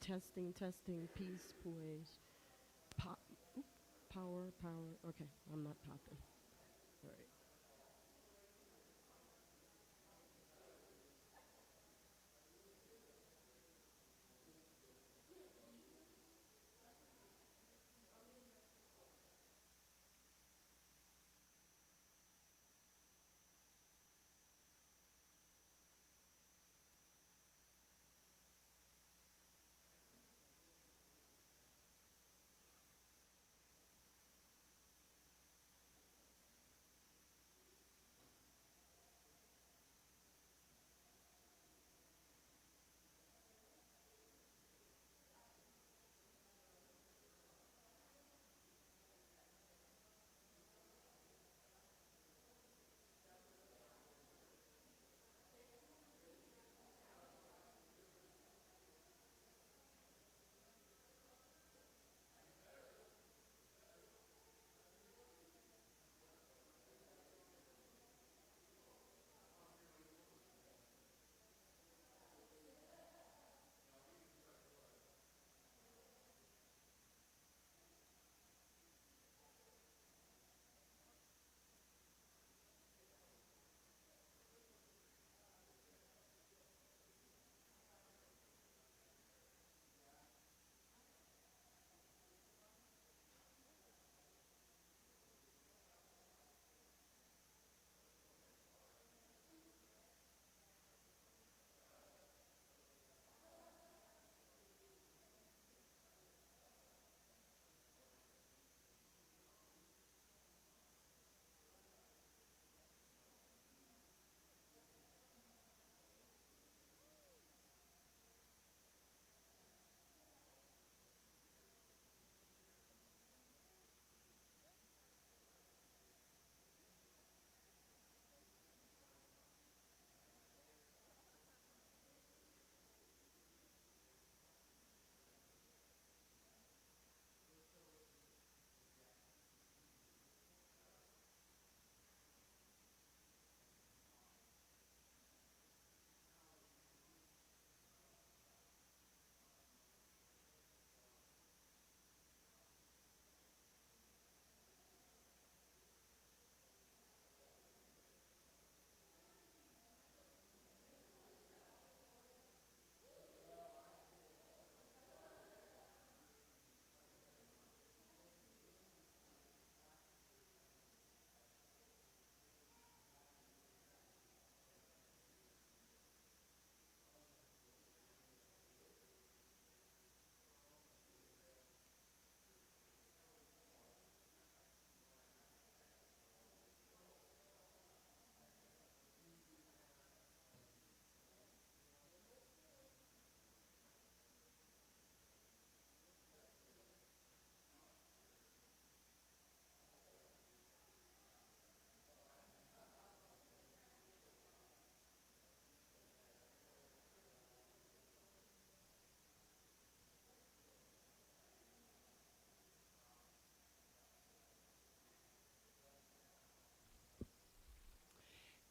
Testing, testing, peace, poise, pop, power, power. Okay, I'm not popping. All right.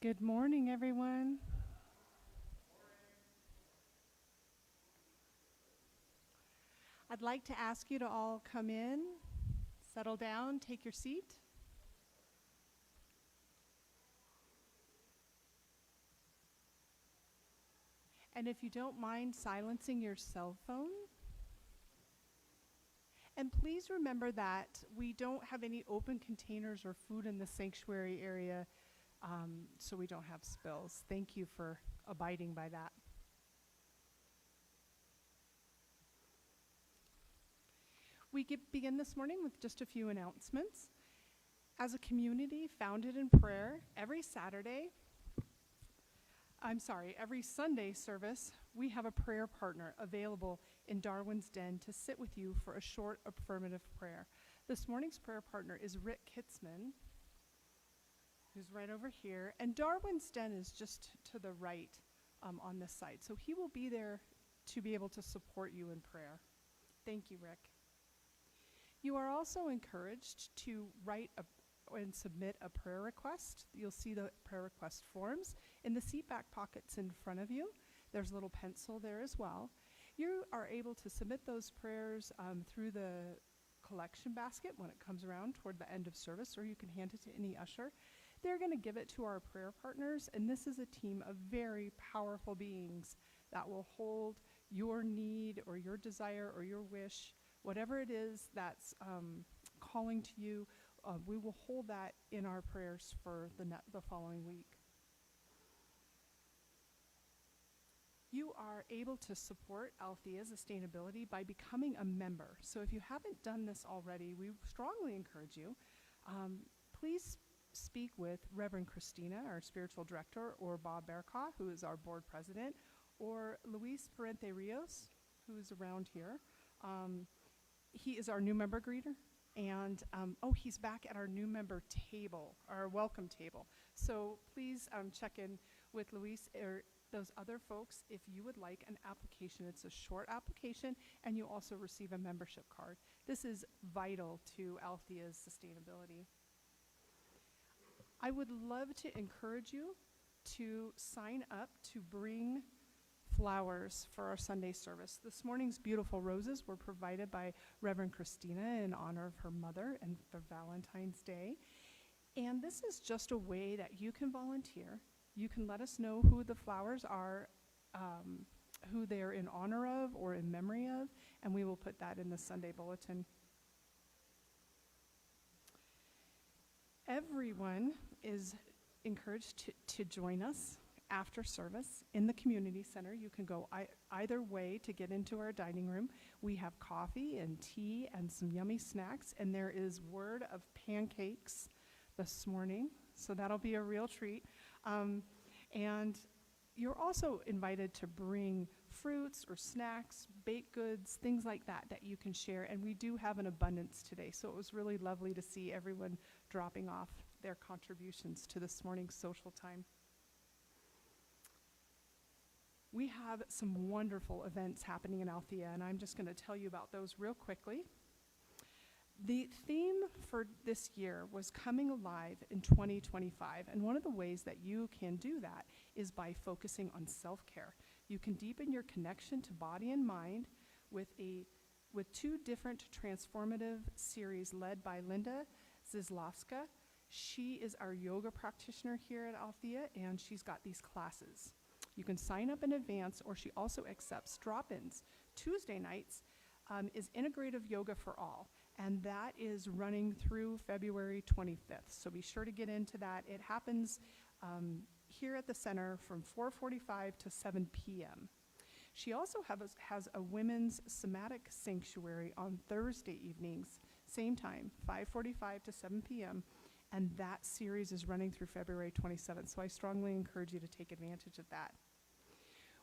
Good morning, everyone. I'd like to ask you to all come in, settle down, take your seat. And if you don't mind silencing your cell phone. And please remember that we don't have any open containers or food in the sanctuary area, so we don't have spills. Thank you for abiding by that. We begin this morning with just a few announcements. As a community founded in prayer, every Sunday service, we have a prayer partner available in Darwin's Den to sit with you for a short affirmative prayer. This morning's prayer partner is Rick Kitzman, who's right over here, and Darwin's Den is just to the right on this side. So he will be there to be able to support you in prayer. Thank you, Rick. You are also encouraged to write and submit a prayer request. You'll see the prayer request forms in the seat back pockets in front of you. There's a little pencil there as well. You are able to submit those prayers through the collection basket when it comes around toward the end of service, or you can hand it to any usher. They're going to give it to our prayer partners, and this is a team of very powerful beings that will hold your need or your desire or your wish, whatever it is that's calling to you. We will hold that in our prayers for the following week. You are able to support Althea Sustainability by becoming a member. So if you haven't done this already, we strongly encourage you. Please speak with Reverend Christina, our spiritual director, or Bob Berkoff, who is our board president, or Luis Parente Rios, who is around here. He is our new member greeter. And, he's back at our new member table, our welcome table. So please check in with Luis or those other folks if you would like an application. It's a short application, and you also receive a membership card. This is vital to Althea's sustainability. I would love to encourage you to sign up to bring flowers for our Sunday service. This morning's beautiful roses were provided by Reverend Christina in honor of her mother and for Valentine's Day. And this is just a way that you can volunteer. You can let us know who the flowers are, who they're in honor of or in memory of, and we will put that in the Sunday bulletin. Everyone is encouraged to join us after service in the community center. You can go either way to get into our dining room. We have coffee and tea and some yummy snacks, and there is word of pancakes this morning, so that'll be a real treat. And you're also invited to bring fruits or snacks, baked goods, things like that you can share, and we do have an abundance today, so it was really lovely to see everyone dropping off their contributions to this morning's social time. We have some wonderful events happening in Althea, and I'm just going to tell you about those real quickly. The theme for this year was coming alive in 2025, and one of the ways that you can do that is by focusing on self-care. You can deepen your connection to body and mind with two different transformative series led by Linda Zizlowska. She is our yoga practitioner here at Althea, and she's got these classes. You can sign up in advance, or she also accepts drop-ins. Tuesday nights is Integrative Yoga for All, and that is running through February 25th. So be sure to get into that. It happens here at the center from 4:45 to 7 p.m. She also has a women's somatic sanctuary on Thursday evenings, same time, 5:45 to 7 p.m., and that series is running through February 27th, so I strongly encourage you to take advantage of that.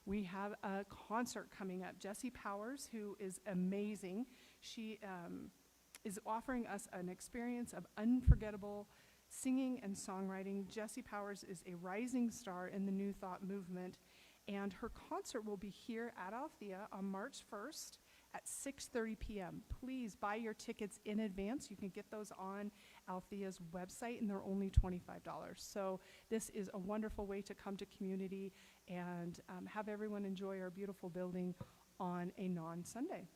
We have a concert coming up. Jessie Powers, who is amazing, she is offering us an experience of unforgettable singing and songwriting. Jessie Powers is a rising star in the New Thought movement, and her concert will be here at Althea on March 1st at 6:30 p.m. Please buy your tickets in advance. You can get those on Althea's website, and they're only $25. So this is a wonderful way to come to community and have everyone enjoy our beautiful building on a non-Sunday.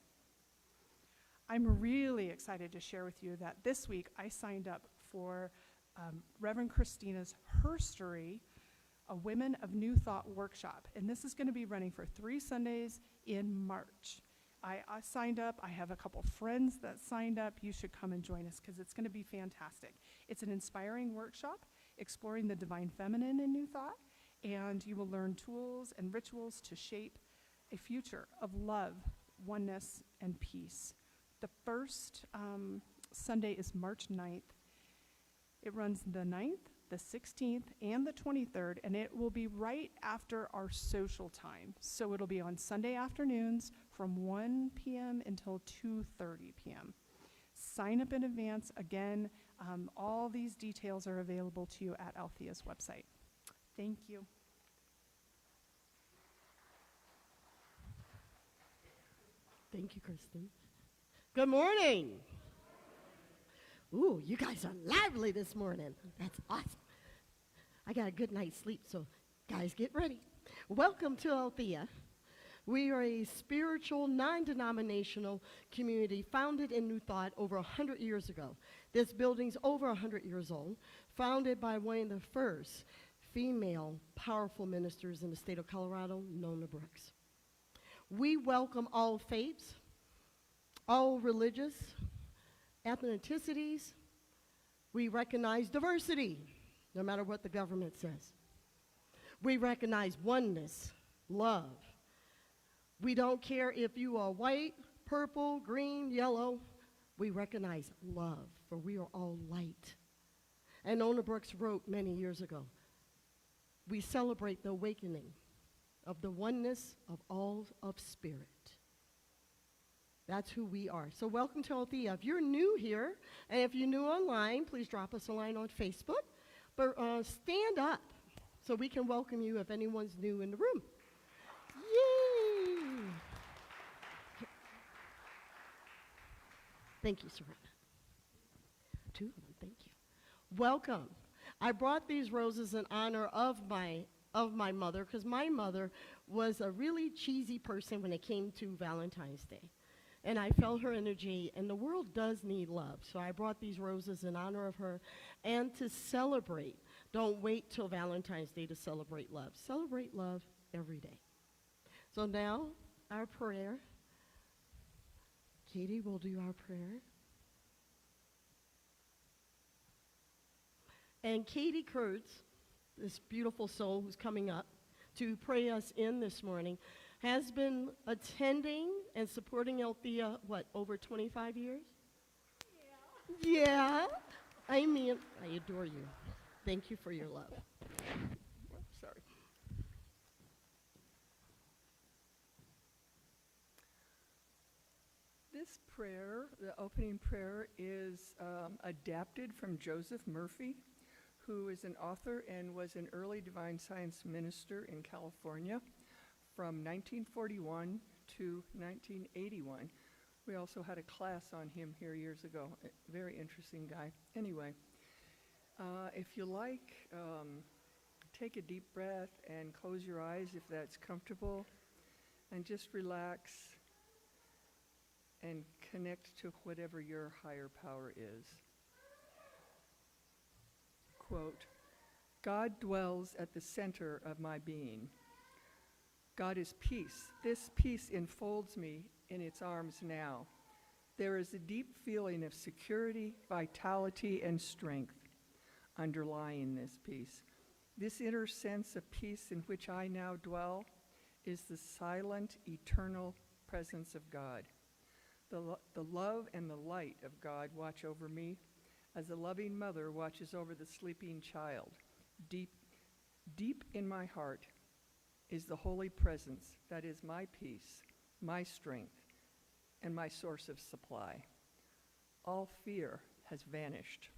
I'm really excited to share with you that this week I signed up for Reverend Christina's Herstory, a Women of New Thought workshop, and this is going to be running for 3 Sundays in March. I signed up. I have a couple friends that signed up. You should come and join us because it's going to be fantastic. It's an inspiring workshop exploring the divine feminine in New Thought, and you will learn tools and rituals to shape a future of love, oneness, and peace. The first Sunday is March 9th. It runs the 9th, the 16th, and the 23rd, and it will be right after our social time. So it'll be on Sunday afternoons from 1 p.m. until 2:30 p.m. Sign up in advance. Again, all these details are available to you at Althea's website. Thank you. Thank you, Kristen. Good morning. Ooh, you guys are lively this morning. That's awesome. I got a good night's sleep, so guys, get ready. Welcome to Althea. We are a spiritual, non-denominational community founded in New Thought over 100 years ago. This building's over 100 years old, founded by one of the first female powerful ministers in the state of Colorado, Nona Brooks. We welcome all faiths, all religious ethnicities. We recognize diversity, no matter what the government says. We recognize oneness, love. We don't care if you are white, purple, green, yellow. We recognize love, for we are all light. And Nona Brooks wrote many years ago, we celebrate the awakening of the oneness of all of spirit. That's who we are. So welcome to Althea. If you're new here, and if you're new online, please drop us a line on Facebook. But stand up so we can welcome you if anyone's new in the room. Yay! Thank you, Serena. Two of them, thank you. Welcome. I brought these roses in honor of my mother, because my mother was a really cheesy person when it came to Valentine's Day. And I felt her energy, and the world does need love. So I brought these roses in honor of her and to celebrate. Don't wait till Valentine's Day to celebrate love. Celebrate love every day. So now, our prayer. Katie will do our prayer. And Katie Kurtz, this beautiful soul who's coming up to pray us in this morning, has been attending and supporting Althea, what, over 25 years? Yeah. Yeah. I mean, I adore you. Thank you for your love. Sorry. This prayer, the opening prayer, is adapted from Joseph Murphy, who is an author and was an early divine science minister in California from 1941 to 1981. We also had a class on him here years ago. A very interesting guy. Anyway, if you like, take a deep breath and close your eyes if that's comfortable, and just relax and connect to whatever your higher power is. Quote, God dwells at the center of my being. God is peace. This peace enfolds me in its arms now. There is a deep feeling of security, vitality, and strength underlying this peace. This inner sense of peace in which I now dwell is the silent, eternal presence of God. The love and the light of God watch over me as a loving mother watches over the sleeping child. Deep in my heart is the holy presence that is my peace, my strength, and my source of supply. All fear has vanished.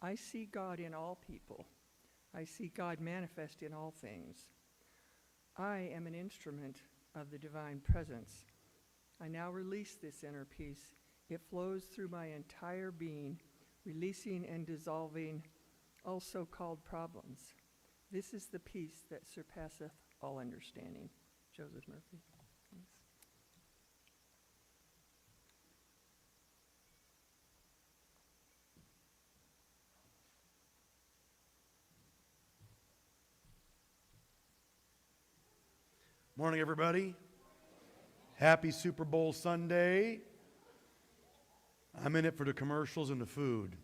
I see God in all people. I see God manifest in all things. I am an instrument of the divine presence. I now release this inner peace. It flows through my entire being, releasing and dissolving all so-called problems. This is the peace that surpasseth all understanding. Joseph Murphy. Thanks. Morning, everybody. Happy Super Bowl Sunday. I'm in it for the commercials and the food,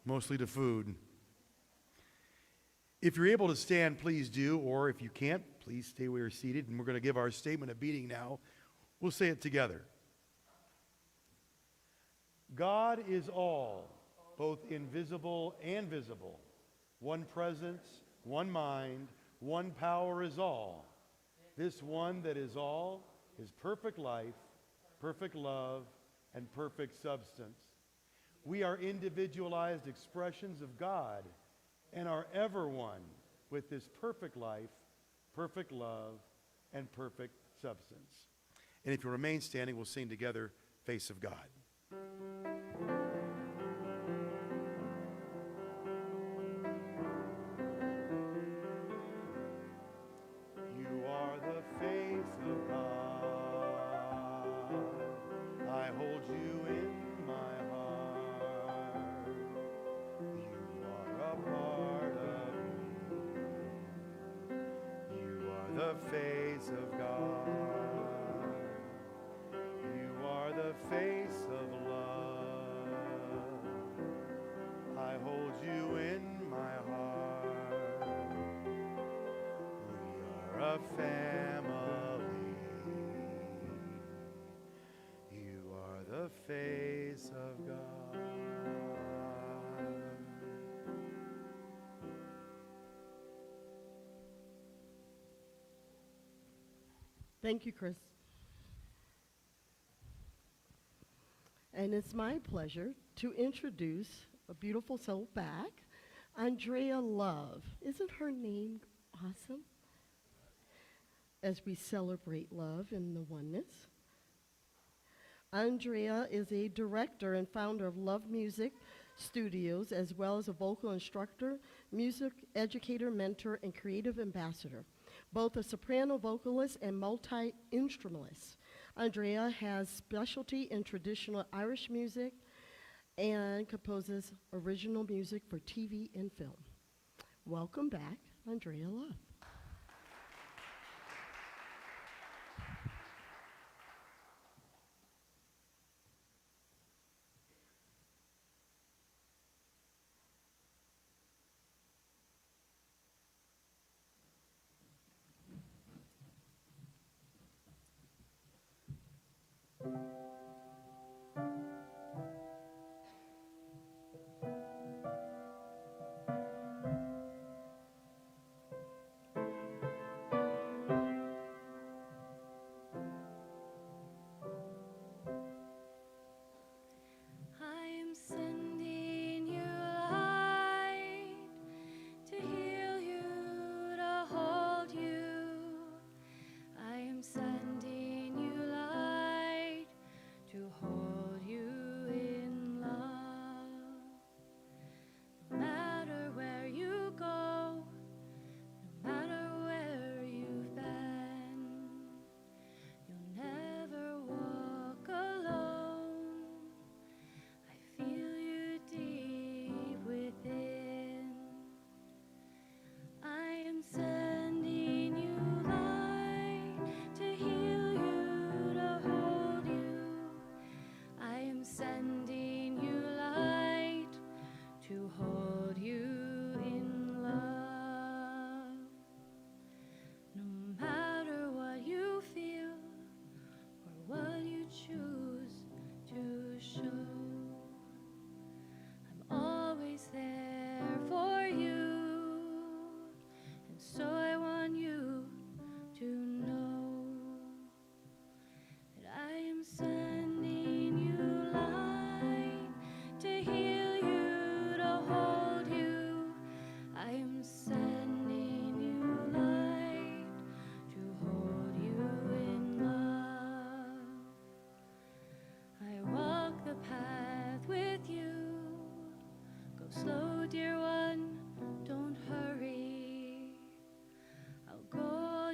mostly the food. If you're able to stand, please do, or if you can't, please stay where you're seated, and we're going to give our statement of being now. We'll say it together. God is all, both invisible and visible. One presence, one mind, one power is all. This one that is all is perfect life, perfect love, and perfect substance. We are individualized expressions of God and are ever one with this perfect life, perfect love, and perfect substance. And if you remain standing, we'll sing together, Face of God. You face of God. You are the face of love. I hold you in my heart. We are a family. You are the face of God. Thank you, Chris. And it's my pleasure to introduce a beautiful soul back, Andrea Love. Isn't her name awesome? As we celebrate love in the oneness. Andrea is a director and founder of Love Music Studios, as well as a vocal instructor, music educator, mentor, and creative ambassador. Both a soprano vocalist and multi-instrumentalist. Andrea has specialty in traditional Irish music and composes original music for TV and film. Welcome back, Andrea Love.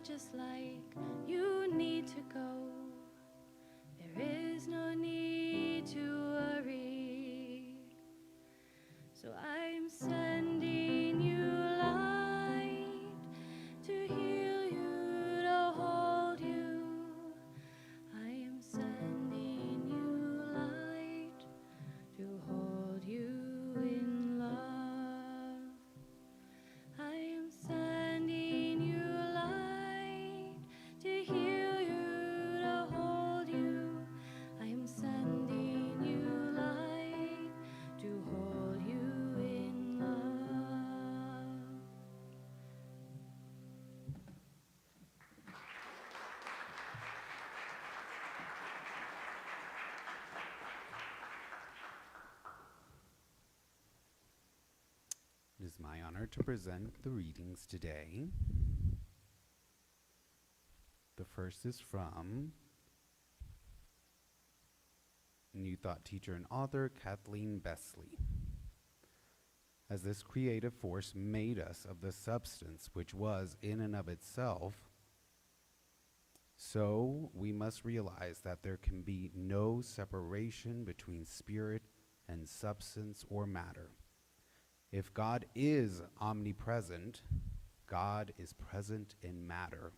just like you need to go. There is no need to worry. So I'm sending you light to heal you, to hold you. I am sending you light to hold you in love. I am sending you light to heal you, to hold you. I am sending you light to hold you in love. It is my honor to present the readings today. The first is from New Thought teacher and author Kathleen Besley. As this creative force made us of the substance which was in and of itself, so we must realize that there can be no separation between spirit and substance or matter. If God is omnipresent, God is present in matter.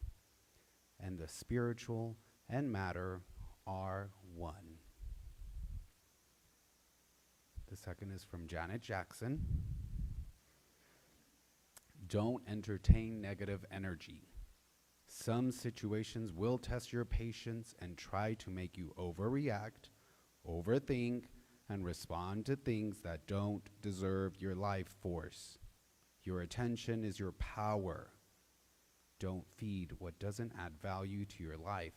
and the spiritual and matter are one. The second is from Janet Jackson. Don't entertain negative energy. Some situations will test your patience and try to make you overreact, overthink, and respond to things that don't deserve your life force. Your attention is your power. Don't feed what doesn't add value to your life.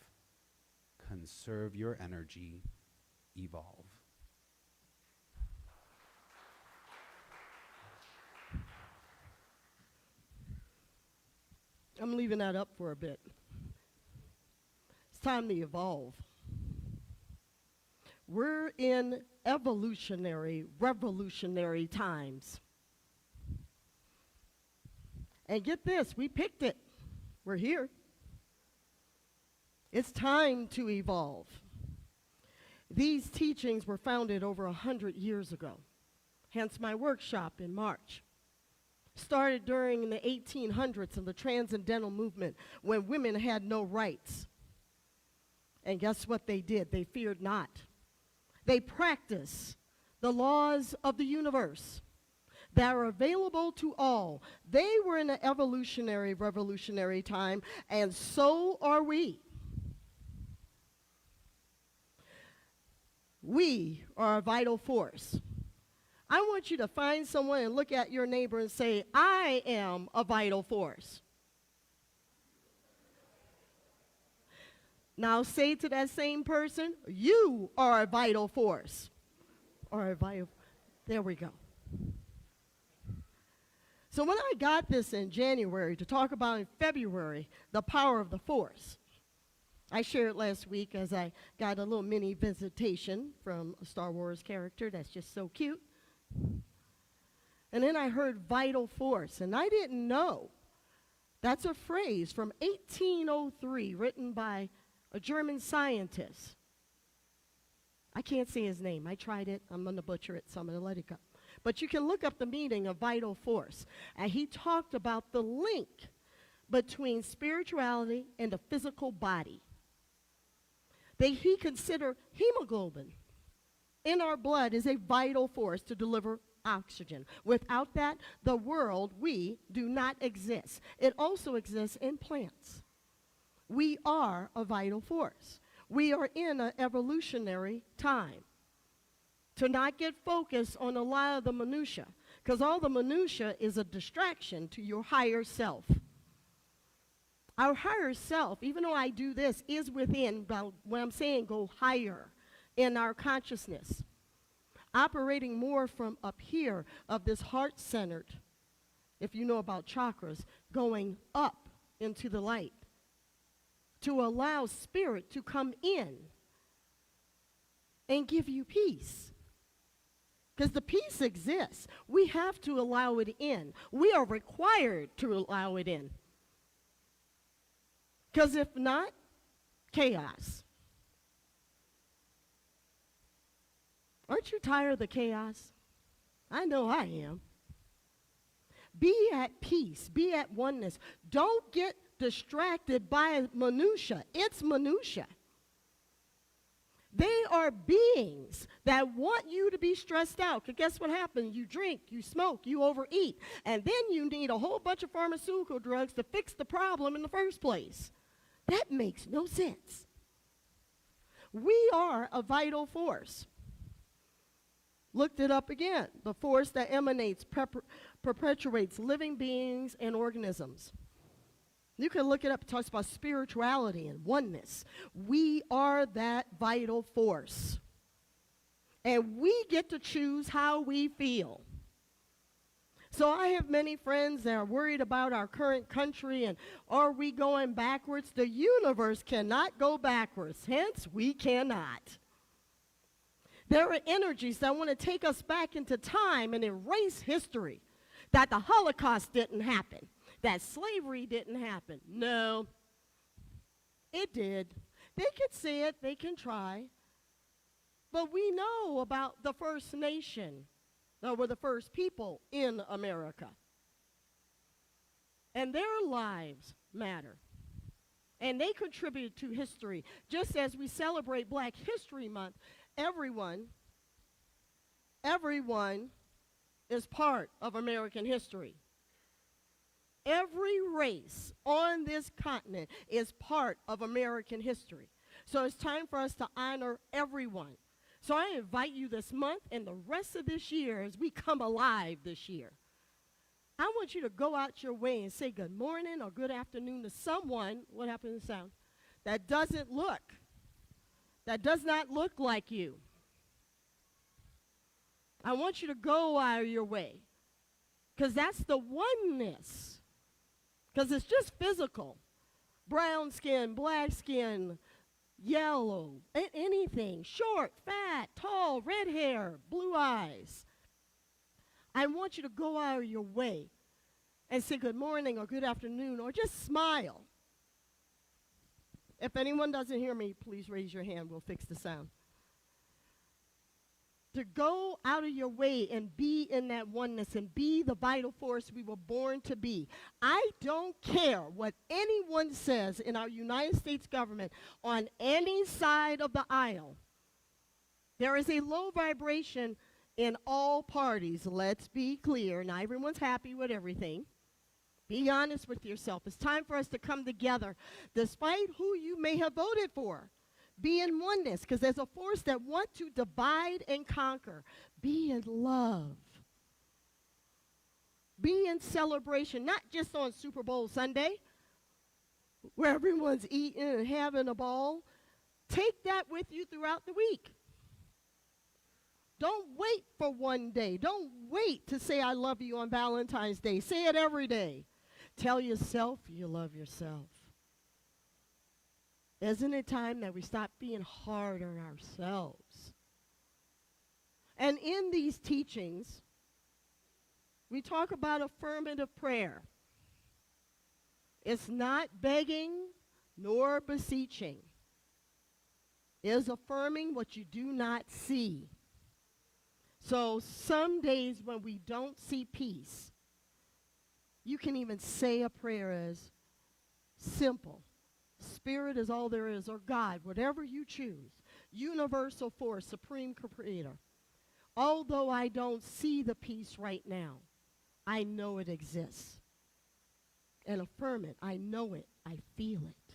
Conserve your energy. Evolve. I'm leaving that up for a bit. It's time to evolve. We're in evolutionary, revolutionary times. And get this, we picked it. We're here. It's time to evolve. These teachings were founded over 100 years ago, hence my workshop in March. Started during the 1800s in the Transcendental Movement when women had no rights. And guess what they did? They feared not. They practiced the laws of the universe that are available to all. They were in an evolutionary, revolutionary time, and so are we. We are a vital force. I want you to find someone and look at your neighbor and say, I am a vital force. Now say to that same person, you are a vital force. Or a vital, there we go. So when I got this in January to talk about in February, the power of the force, I shared last week as I got a little mini visitation from a Star Wars character that's just so cute. And then I heard vital force, and I didn't know. That's a phrase from 1803 written by a German scientist. I can't say his name. I tried it. I'm going to butcher it, so I'm going to let it go. But you can look up the meaning of vital force. And he talked about the link between spirituality and the physical body. He considered hemoglobin in our blood is a vital force to deliver oxygen. Without that, the world, we, do not exist. It also exists in plants. We are a vital force. We are in an evolutionary time. To not get focused on a lot of the minutia, because all the minutia is a distraction to your higher self. Our higher self, even though I do this, is within, when I'm saying go higher in our consciousness, operating more from up here of this heart-centered, if you know about chakras, going up into the light to allow spirit to come in and give you peace. Because the peace exists. We have to allow it in. We are required to allow it in. Because if not, chaos. Aren't you tired of the chaos? I know I am. Be at peace. Be at oneness. Don't get distracted by minutia. It's minutia. They are beings that want you to be stressed out. Because guess what happens? You drink, you smoke, you overeat. And then you need a whole bunch of pharmaceutical drugs to fix the problem in the first place. That makes no sense. We are a vital force. Looked it up again. The force that emanates, perpetuates living beings and organisms. You can look it up. It talks about spirituality and oneness. We are that vital force. And we get to choose how we feel. So I have many friends that are worried about our current country and are we going backwards? The universe cannot go backwards. Hence, we cannot. There are energies that want to take us back into time and erase history. That the Holocaust didn't happen. That slavery didn't happen. No, it did. They can say it, they can try. But we know about the first nation, that were the first people in America. And their lives matter. And they contributed to history. Just as we celebrate Black History Month, everyone is part of American history. Every race on this continent is part of American history. So it's time for us to honor everyone. So I invite you this month and the rest of this year, as we come alive this year, I want you to go out your way and say good morning or good afternoon to someone, what happened to the sound, that does not look like you. I want you to go out of your way, because that's the oneness, because it's just physical. Brown skin, black skin, yellow, anything, short, fat, tall, red hair, blue eyes. I want you to go out of your way and say good morning or good afternoon or just smile. If anyone doesn't hear me, please raise your hand. We'll fix the sound. To go out of your way and be in that oneness and be the vital force we were born to be. I don't care what anyone says in our United States government on any side of the aisle. There is a low vibration in all parties. Let's be clear. Not everyone's happy with everything. Be honest with yourself. It's time for us to come together, despite who you may have voted for. Be in oneness, because there's a force that wants to divide and conquer. Be in love. Be in celebration, not just on Super Bowl Sunday, where everyone's eating and having a ball. Take that with you throughout the week. Don't wait for one day. Don't wait to say I love you on Valentine's Day. Say it every day. Tell yourself you love yourself. Isn't it time that we stop being hard on ourselves? And in these teachings, we talk about affirmative prayer. It's not begging nor beseeching. It is affirming what you do not see. So some days when we don't see peace, you can even say a prayer as simple. Spirit is all there is, or God, whatever you choose. Universal force, supreme creator. Although I don't see the peace right now, I know it exists. And affirm it. I know it. I feel it.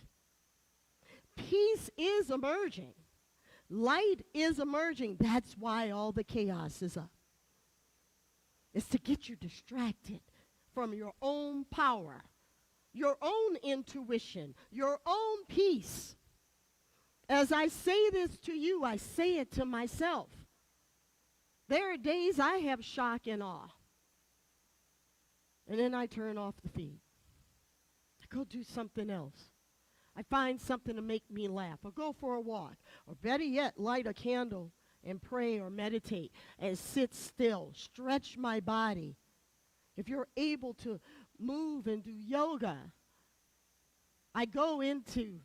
Peace is emerging. Light is emerging. That's why all the chaos is up. It's to get you distracted from your own power, your own intuition, your own peace. As I say this to you, I say it to myself. There are days I have shock and awe. And then I turn off the feed. I go do something else. I find something to make me laugh, or go for a walk, or better yet, light a candle and pray or meditate and sit still, stretch my body. If you're able to move and do yoga, I go into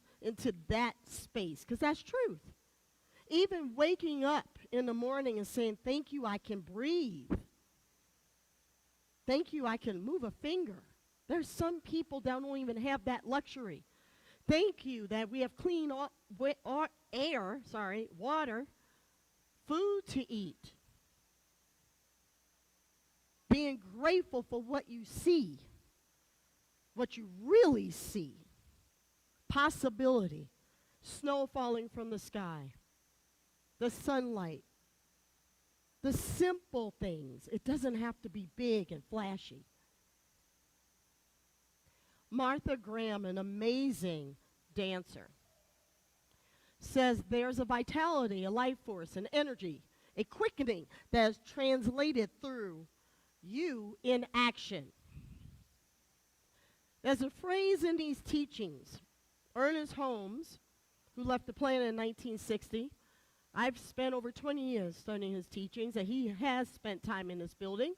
that space, because that's truth. Even waking up in the morning and saying, thank you, I can breathe. Thank you, I can move a finger. There's some people that don't even have that luxury. Thank you that we have clean water, food to eat. Being grateful for what you see, what you really see. Possibility, snow falling from the sky, the sunlight, the simple things. It doesn't have to be big and flashy. Martha Graham, an amazing dancer, says there's a vitality, a life force, an energy, a quickening that is translated through you in action. There's a phrase in these teachings. Ernest Holmes, who left the planet in 1960, I've spent over 20 years studying his teachings, and he has spent time in this building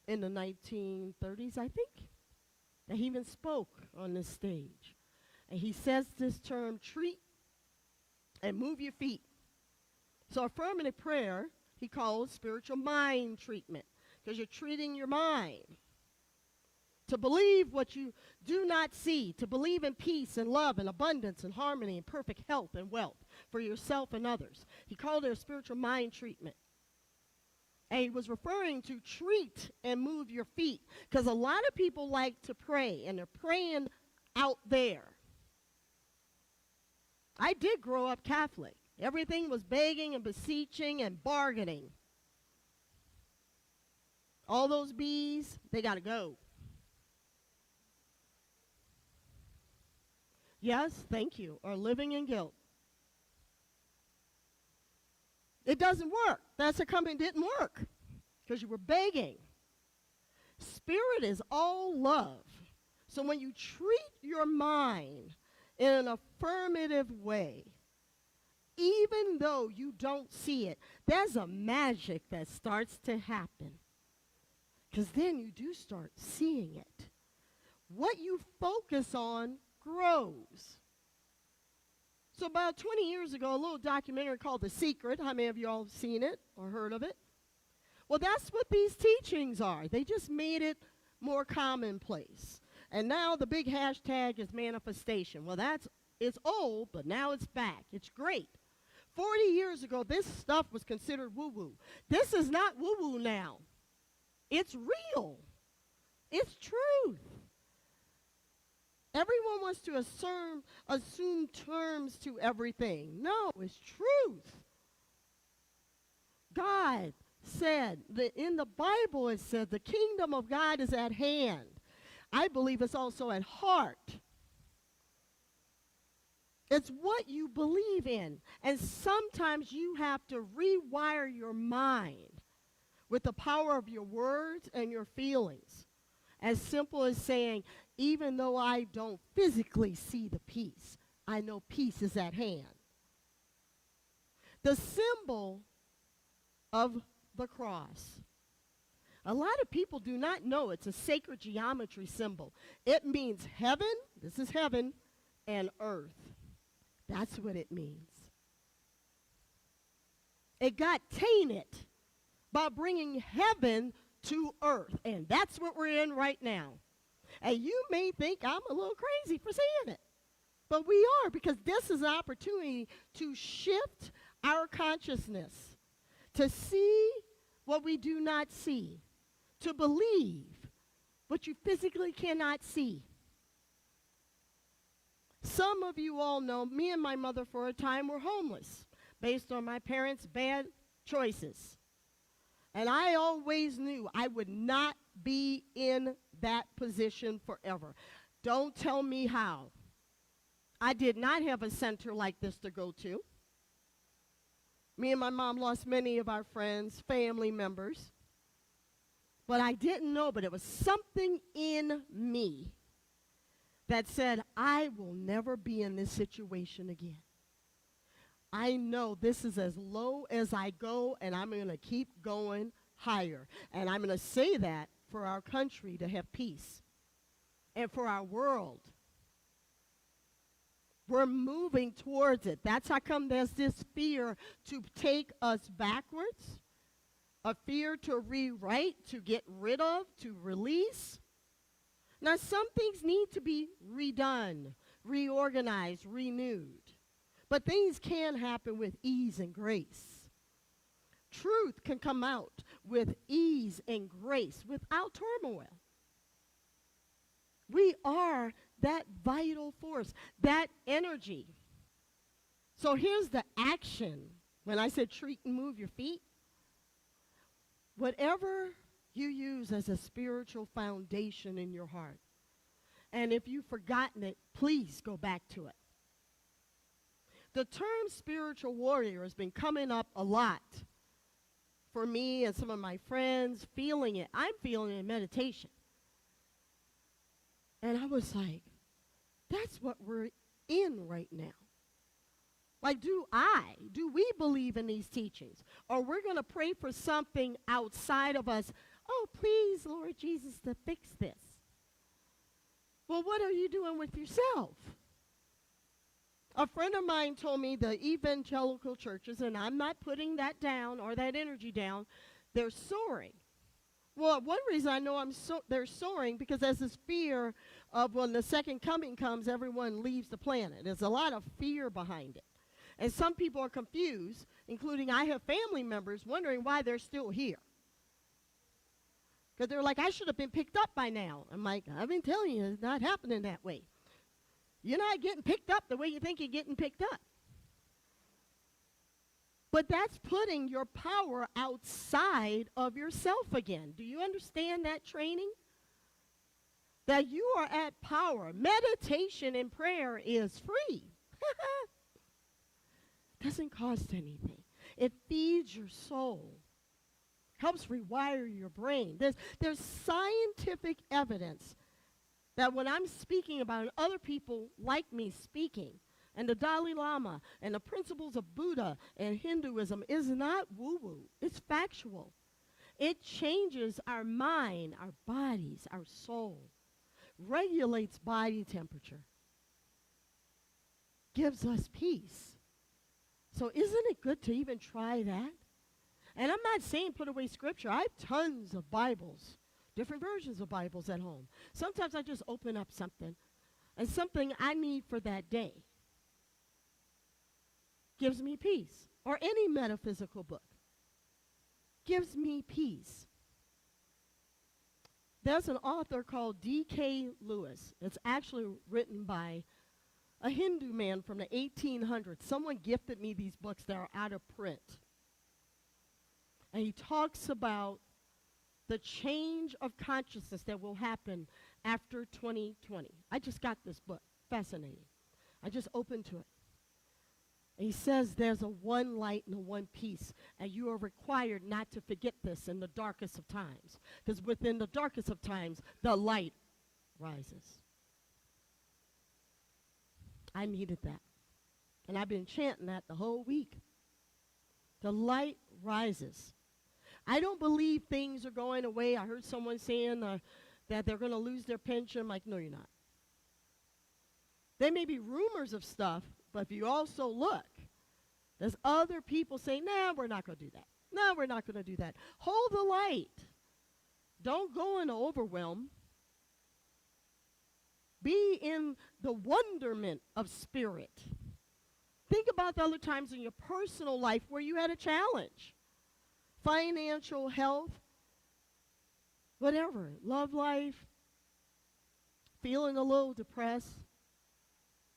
in the 1930s, I think, that he even spoke on this stage. And he says this term, treat and move your feet. So affirmative prayer, he calls spiritual mind treatment, because you're treating your mind. to believe what you do not see, to believe in peace and love and abundance and harmony and perfect health and wealth for yourself and others. He called it a spiritual mind treatment. And he was referring to treat and move your feet, because a lot of people like to pray, and they're praying out there. I did grow up Catholic. Everything was begging and beseeching and bargaining. All those B's, they got to go. Yes, thank you, or living in guilt. It doesn't work. That's how come it didn't work, because you were begging. Spirit is all love. So when you treat your mind in an affirmative way, even though you don't see it, there's a magic that starts to happen, because then you do start seeing it. What you focus on grows. So about 20 years ago, a little documentary called The Secret. How many of you all have seen it or heard of it? Well, that's what these teachings are. They just made it more commonplace. And now the big hashtag is manifestation. Well, it's old, but now it's back. It's great. 40 years ago, this stuff was considered woo-woo. This is not woo-woo now. It's real. It's truth. Everyone wants to assume terms to everything. No, it's truth. God said, that in the Bible it said, the kingdom of God is at hand. I believe it's also at heart. It's what you believe in. And sometimes you have to rewire your mind with the power of your words and your feelings. As simple as saying, even though I don't physically see the peace, I know peace is at hand. The symbol of the cross. A lot of people do not know it's a sacred geometry symbol. It means heaven, this is heaven, and earth. That's what it means. It got tainted by bringing heaven to earth, and that's what we're in right now. And you may think I'm a little crazy for saying it, but we are, because this is an opportunity to shift our consciousness, to see what we do not see, to believe what you physically cannot see. Some of you all know me and my mother for a time were homeless based on my parents' bad choices. And I always knew I would not be in that position forever. Don't tell me how. I did not have a center like this to go to. Me and my mom lost many of our friends, family members. But I didn't know, but it was something in me that said, I will never be in this situation again. I know this is as low as I go, and I'm going to keep going higher. And I'm going to say that for our country to have peace and for our world. We're moving towards it. That's how come there's this fear to take us backwards, a fear to rewrite, to get rid of, to release. Now, some things need to be redone, reorganized, renewed. But things can happen with ease and grace. Truth can come out with ease and grace without turmoil. We are that vital force, that energy. So here's the action. When I said treat and move your feet, whatever you use as a spiritual foundation in your heart, and if you've forgotten it, please go back to it. The term spiritual warrior has been coming up a lot for me and some of my friends, feeling it. I'm feeling it in meditation. And I was like, that's what we're in right now. Like, do we believe in these teachings? Or we're going to pray for something outside of us. Oh, please, Lord Jesus, to fix this. Well, what are you doing with yourself? A friend of mine told me the evangelical churches, and I'm not putting that down or that energy down, they're soaring. Well, one reason I know they're soaring because there's this fear of when the second coming comes, everyone leaves the planet. There's a lot of fear behind it. And some people are confused, including I have family members wondering why they're still here. Because they're like, I should have been picked up by now. I'm like, I've been telling you, it's not happening that way. You're not getting picked up the way you think you're getting picked up. But that's putting your power outside of yourself again. Do you understand that training? That you are at power. Meditation and prayer is free. Doesn't cost anything. It feeds your soul. Helps rewire your brain. There's scientific evidence that when I'm speaking about it, other people like me speaking, and the Dalai Lama and the principles of Buddha and Hinduism is not woo-woo. It's factual. It changes our mind, our bodies, our soul, regulates body temperature, gives us peace. So isn't it good to even try that? And I'm not saying put away scripture. I have tons of Bibles, different versions of Bibles at home. Sometimes I just open up something, and something I need for that day gives me peace. Or any metaphysical book gives me peace. There's an author called D.K. Lewis. It's actually written by a Hindu man from the 1800s. Someone gifted me these books that are out of print. And he talks about the change of consciousness that will happen after 2020. I just got this book. Fascinating. I just opened to it. And he says there's a one light and a one peace, and you are required not to forget this in the darkest of times. Because within the darkest of times, the light rises. I needed that. And I've been chanting that the whole week. The light rises. I don't believe things are going away. I heard someone saying that they're going to lose their pension. I'm like, no, you're not. There may be rumors of stuff, but if you also look, there's other people saying, nah, we're not going to do that. No, we're not going to do that. Hold the light. Don't go into overwhelm. Be in the wonderment of spirit. Think about the other times in your personal life where you had a challenge. Financial, health, whatever. Love life, feeling a little depressed,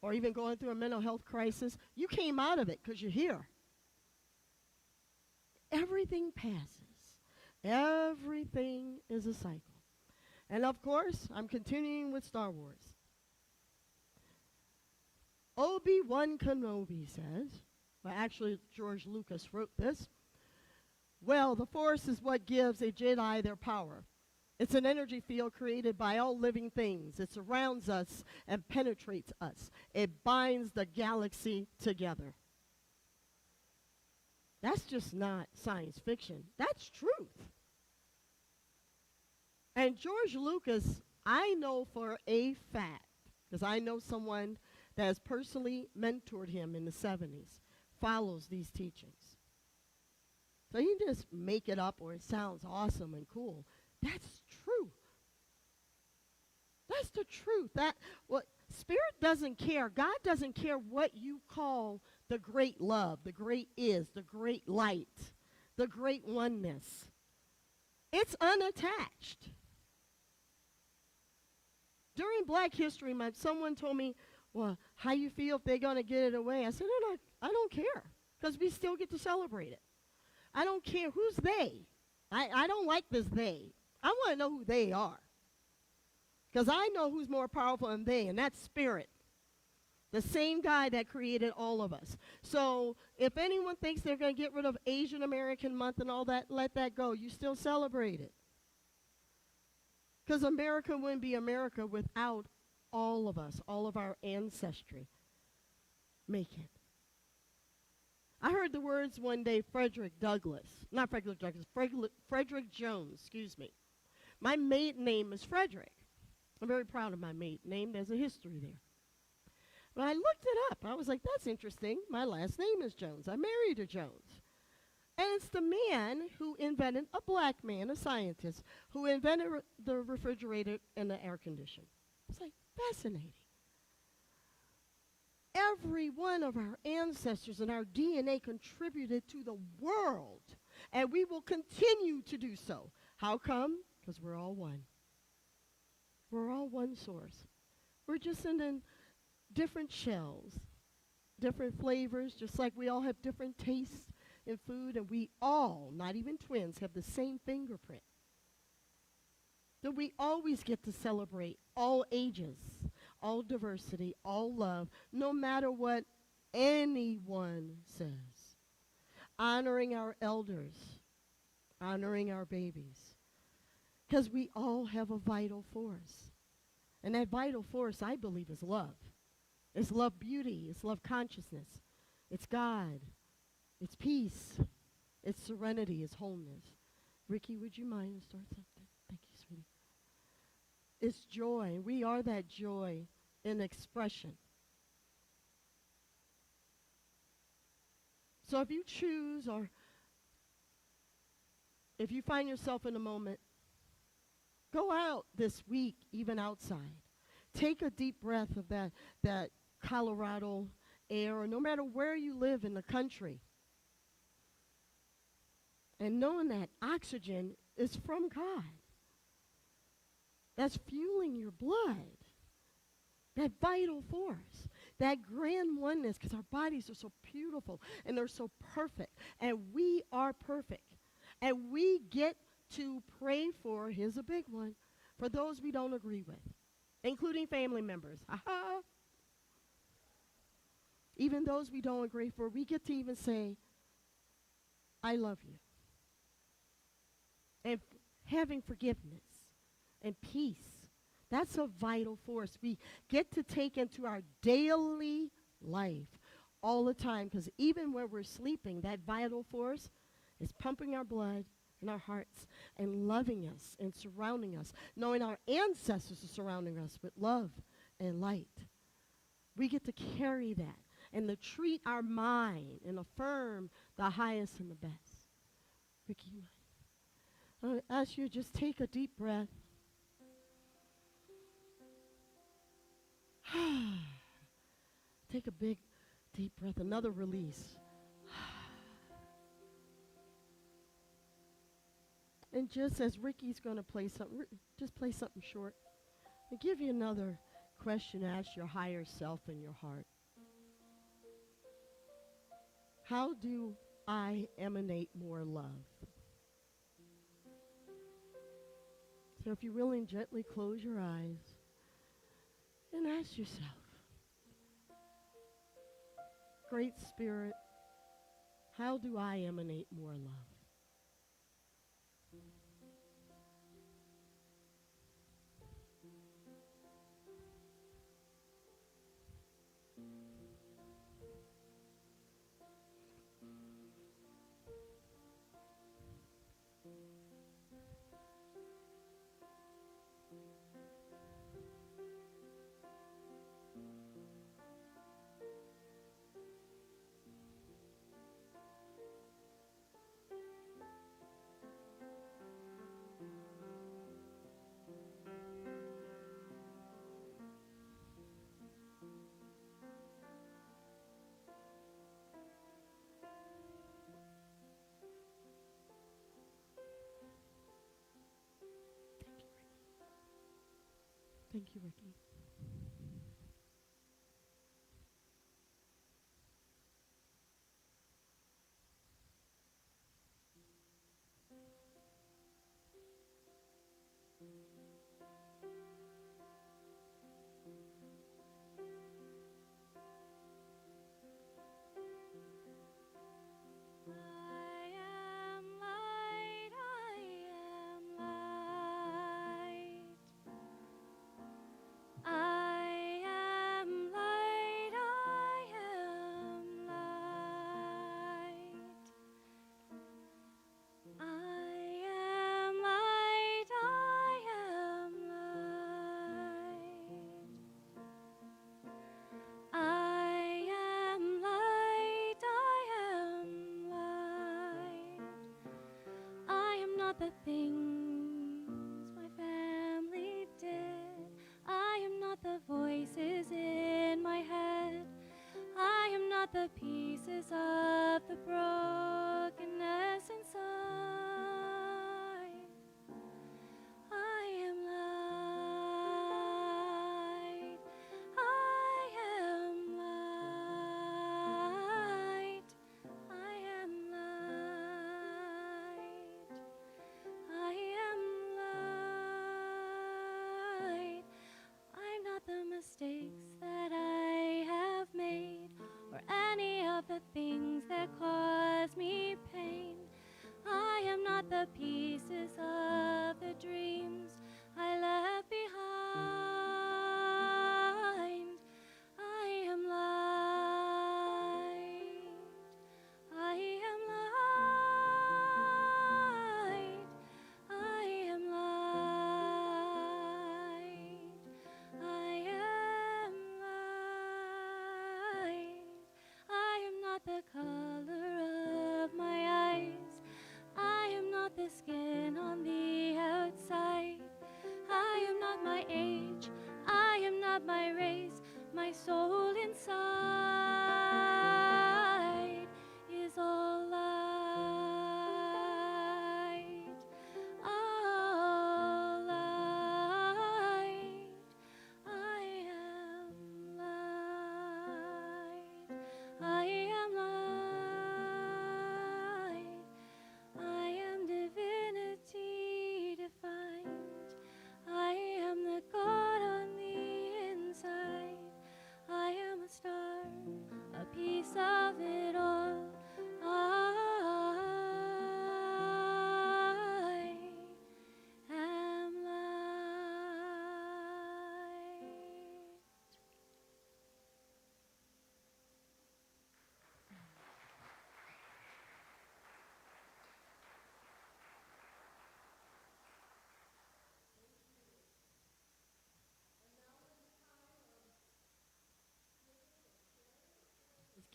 or even going through a mental health crisis. You came out of it because you're here. Everything passes. Everything is a cycle. And of course, I'm continuing with Star Wars. Obi-Wan Kenobi says, well, actually, George Lucas wrote this. Well, the Force is what gives a Jedi their power. It's an energy field created by all living things. It surrounds us and penetrates us. It binds the galaxy together. That's just not science fiction. That's truth. And George Lucas, I know for a fact, because I know someone that has personally mentored him in the 70s, follows these teachings. So you can just make it up or it sounds awesome and cool. That's true. That's the truth. Spirit doesn't care. God doesn't care what you call the great love, the great is, the great light, the great oneness. It's unattached. During Black History Month, someone told me, well, how you feel if they're going to get it away? I said, no, I don't care, because we still get to celebrate it. I don't care who's they. I don't like this they. I want to know who they are. Because I know who's more powerful than they, and that's Spirit. The same guy that created all of us. So if anyone thinks they're going to get rid of Asian American Month and all that, let that go. You still celebrate it. Because America wouldn't be America without all of us, all of our ancestry. Make it. I heard the words one day, Frederick Jones, excuse me. My maiden name is Frederick. I'm very proud of my maiden name. There's a history there. But I looked it up. I was like, that's interesting. My last name is Jones. I married a Jones. And it's the man who invented, a black man, a scientist, who invented the refrigerator and the air conditioner. It's like fascinating. Every one of our ancestors and our DNA contributed to the world, and we will continue to do so. How come? Because we're all one. We're all one source. We're just in different shells, different flavors, just like we all have different tastes in food, and we all, not even twins, have the same fingerprint. That we always get to celebrate all ages, all diversity, all love, no matter what anyone says. Honoring our elders, honoring our babies, because we all have a vital force. And that vital force, I believe, is love. It's love beauty, it's love consciousness, it's God, it's peace, it's serenity, it's wholeness. Ricky, would you mind to start something? Thank you, sweetie. It's joy. We are that joy in expression. So if you choose, or if you find yourself in a moment, go out this week, even outside. Take a deep breath of that Colorado air, or no matter where you live in the country. And knowing that oxygen is from God. That's fueling your blood. That vital force. That grand oneness, because our bodies are so beautiful and they're so perfect. And we are perfect. And we get to pray for, here's a big one, for those we don't agree with, including family members. Aha. Even those we don't agree for, we get to even say, I love you. And having forgiveness and peace, that's a vital force we get to take into our daily life all the time, because even when we're sleeping, that vital force is pumping our blood in our hearts and loving us and surrounding us, knowing our ancestors are surrounding us with love and light. We get to carry that and to treat our mind and affirm the highest and the best. Ricky, you mind? I'm going to ask you to just take a deep breath. Take a big, deep breath. Another release. And just as Ricky's going to play something, just play something short. And give you another question to ask your higher self in your heart. How do I emanate more love? So if you're willing, gently close your eyes and ask yourself, Great Spirit, how do I emanate more love? Thank you, Ricky.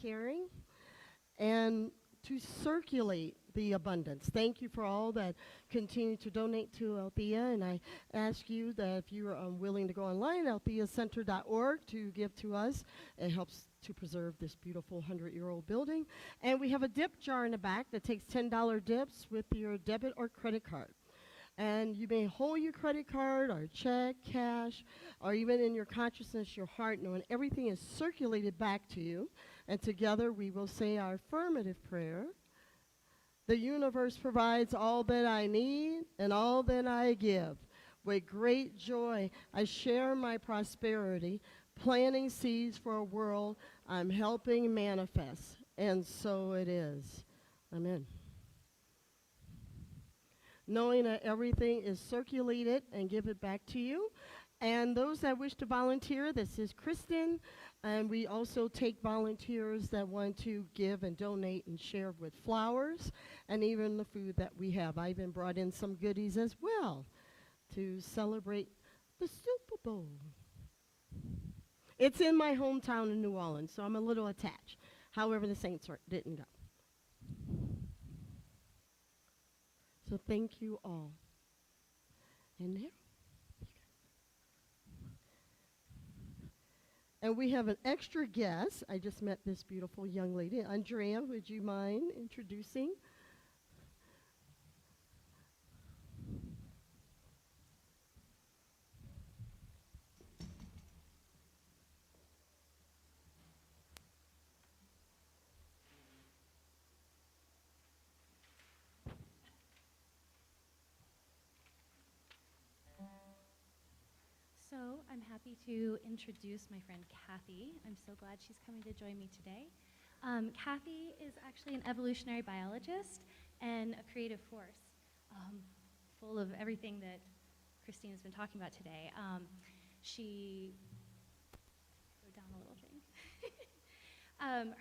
caring, and to circulate the abundance. Thank you for all that continue to donate to Althea, and I ask you that if you are willing to go online, altheacenter.org, to give to us. It helps to preserve this beautiful 100-year-old building. And we have a dip jar in the back that takes $10 dips with your debit or credit card. And you may hold your credit card or check, cash, or even in your consciousness, your heart, knowing everything is circulated back to you. And together we will say our affirmative prayer. The universe provides all that I need and all that I give. With great joy, I share my prosperity, planting seeds for a world I'm helping manifest. And so it is. Amen. Knowing that everything is circulated and give it back to you. And those that wish to volunteer, this is Kristen, and we also take volunteers that want to give and donate and share with flowers and even the food that we have. I even brought in some goodies as well to celebrate the Super Bowl. It's in my hometown in New Orleans, so I'm a little attached. However, the Saints didn't go. So thank you all. And there. And we have an extra guest. I just met this beautiful young lady. Andrea, would you mind introducing? So I'm happy to introduce my friend Kathy. I'm so glad she's coming to join me today. Kathy is actually an evolutionary biologist and a creative force, full of everything that Christine has been talking about today. She, go down a little thing.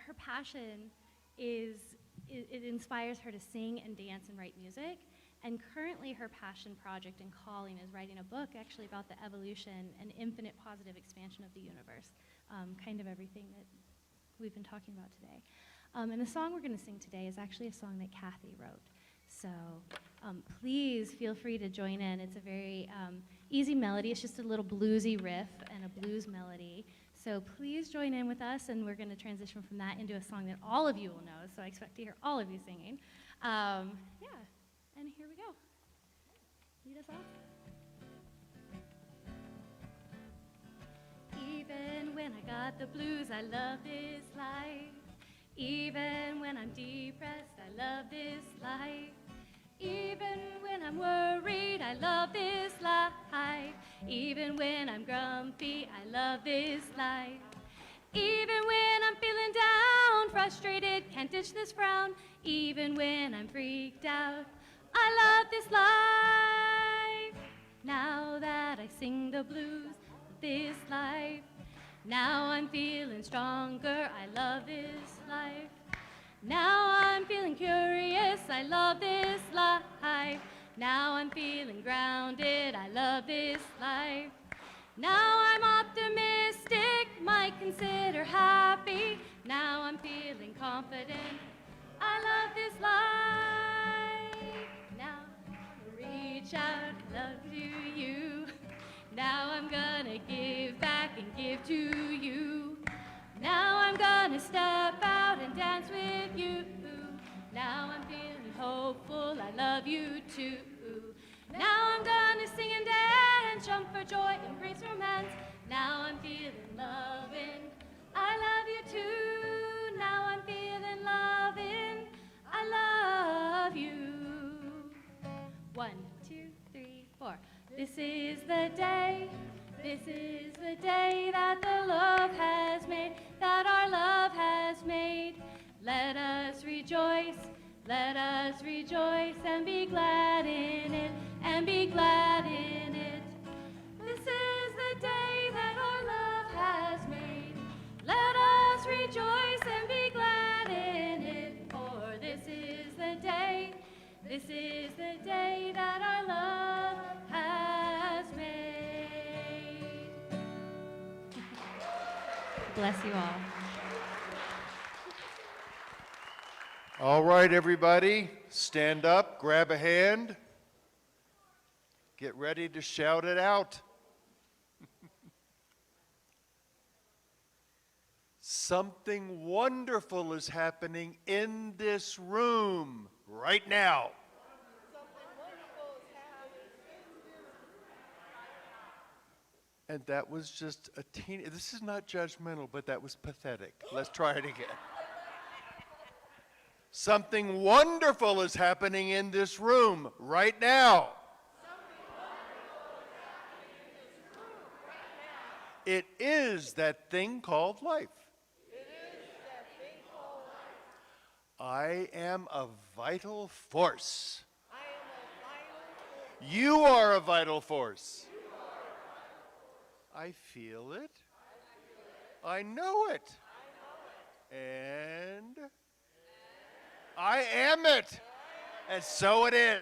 Her passion is, it inspires her to sing and dance and write music. And currently her passion project and calling is writing a book actually about the evolution and infinite positive expansion of the universe, kind of everything that we've been talking about today. And the song we're going to sing today is actually a song that Kathy wrote. So please feel free to join in. It's a very easy melody. It's just a little bluesy riff and a blues melody. So please join in with us, and we're going to transition from that into a song that all of you will know. So I expect to hear all of you singing. Yeah. And here we go. Lead us off. Even when I got the blues, I love this life. Even when I'm depressed, I love this life. Even when I'm worried, I love this life. Even when I'm grumpy, I love this life. Even when I'm feeling down, frustrated, can't ditch this frown. Even when I'm freaked out, I love this life. Now that I sing the blues, this life. Now I'm feeling stronger, I love this life. Now I'm feeling curious, I love this life. Now I'm feeling grounded, I love this life. Now I'm optimistic, might consider happy. Now I'm feeling confident, I love this life. Now I'm gonna reach out, love to you. Now I'm gonna give back and give to you. Now I'm gonna step out and dance with you. Now I'm feeling hopeful, I love you too. Now I'm gonna sing and dance, jump for joy, embrace romance. Now I'm feeling loving, I love you too. Now I'm feeling loving, I love you. 1, 2, 3, 4. This is the day that the love has made, that our love has made. Let us rejoice and be glad in it, and be glad in it. This is the day that our love has made. Let us rejoice and be glad in it, for this is the day that our love has made. Bless you all. All right, everybody, stand up, grab a hand, get ready to shout it out. Something wonderful is happening in this room right now. And that was just a teeny, this is not judgmental, but that was pathetic. Let's try it again. Something wonderful is happening in this room right now. It is that thing called life. I am a vital force. You are a vital force. I feel it. I know it. And I am it. And so it is.